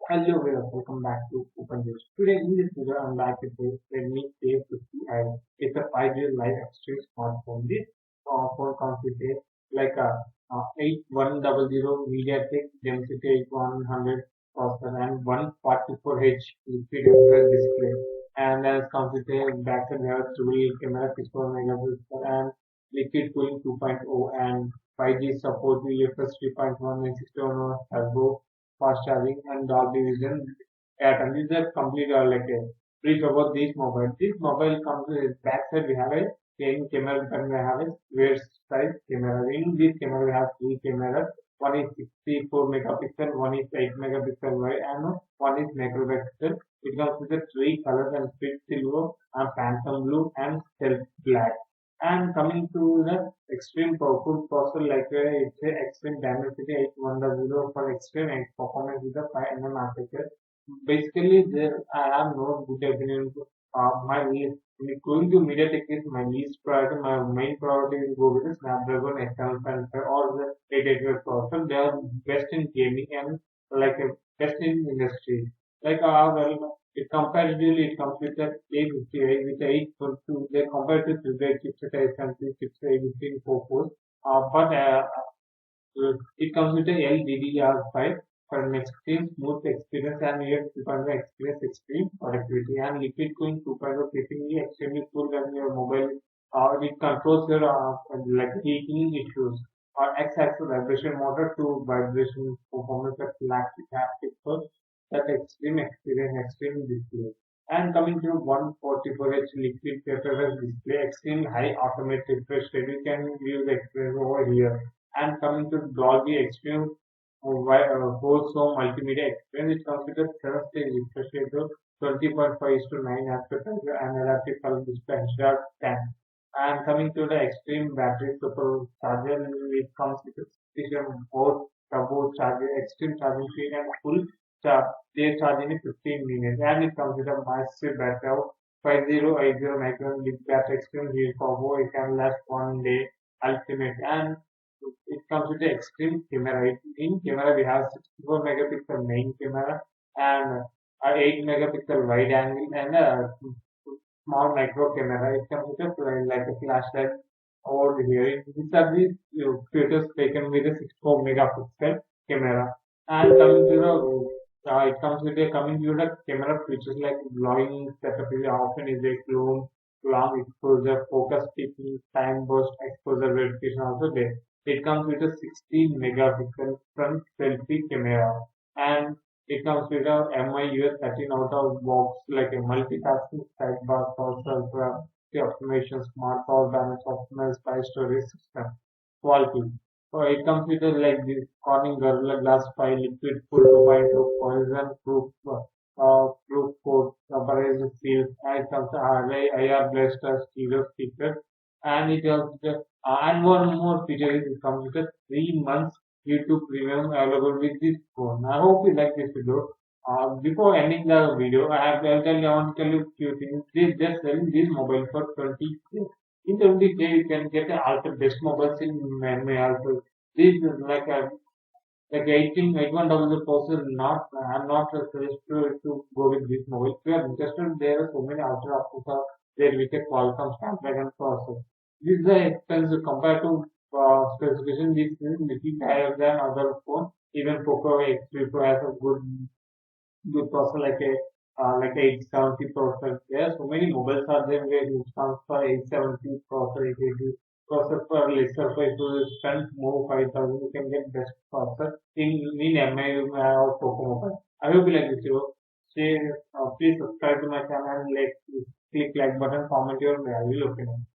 Hello viewers, welcome back to Open News. Today in this video, I'm back with the Redmi K50i. It's a 5-year life extreme smartphone. This phone comes with a like a 8100 Mediatek Dimensity 8100 processor and 144H liquid refresh display. And then it comes with a backside mirror, dual camera, 64 megapixel, and liquid cooling 2.0 and 5G support UFS 3.1 and 61 turbo fast charging and Dolby Vision pattern. These are complete like a brief about this mobile. This mobile comes with backside we have a main camera and we have a square size camera. In this camera we have three cameras. One is 64 megapixel, one is 8 megapixel wide, and one is macro pixel. It comes with the three colors and split silver and phantom blue and stealth black. And coming to the extreme powerful processor like it's a extreme Dimensity 8100 for extreme and performance with the 5 architecture. Basically, there I have no good opinion. My least going to MediaTek is my least priority. My main priority is go with the Snapdragon 875 or the 888 processor. They are best in gaming and like best in industry. Like well, it comparatively it comes with the A50i with the 8.2. They compared to the chipset A70 chipset A15 but it comes with a LDDR5 for an extreme smooth experience and yet 2.0 experience extreme productivity and liquid cooling 2.0 keeping you extremely cool when your mobile it controls your like heating issues or X-axis vibration motor to vibration performance at lactic haptic for that extreme experience extreme display. And coming to 144H liquid paperless display, extreme high automatic refresh rate, you can view the experience over here. And coming to Dolby Extreme also multimedia experience, it comes with a 7-stage refresh rate of 20.5:9 aspect ratio and adaptive color display HDR10. And coming to the extreme battery supercharger, it comes with a 67 volt turbo charger, extreme charging speed and full charge. They charge in 15 minutes, and it comes with a massive battery of 5080 micron with battery extreme heat combo. It can last 1 day ultimate, and it comes with the extreme camera. In camera, we have 64 megapixel main camera and 8 megapixel wide angle and a small micro camera. It comes with a like a flashlight over here. These are the photos taken with a 64 megapixel camera. And coming to the it comes with a coming to the camera features like vlogging setup is often is a clone, long exposure, focus peaking, time burst, exposure verification also there. It comes with a 16 megapixel front selfie camera and it comes with a MIUS 13 out of box like a multitasking sidebar for optimization, smart power balance, optimized file storage system quality. So it comes with a like this Corning Gorilla Glass 5 liquid full 2.2 poison proof proof code rubberized seal and it comes to IR blaster stereo speaker and it also and one more feature is it comes with a 3 months YouTube premium available with this phone. I hope you like this video. Before ending the video, I want to tell you a few things. This just selling this mobile for 20K. In 20K, you can get a ultra best mobiles in May also. This is like 8100 processor. Not I'm not suggested to go with this mobile. If you are interested, there are so many ultra options are there with a Qualcomm Snapdragon processor. This is the expensive compared to specification. This is little higher than other phone. Even Poco X3 Pro has a good processor like a 870 processor. There are so many mobiles are there where you transfer 870 processor, 880 processor for lesser price to spend more 5,000. You can get best processor in MI or Poco mobile. I hope you like this video. Please subscribe to my channel and like click like button, comment your valuable opinion.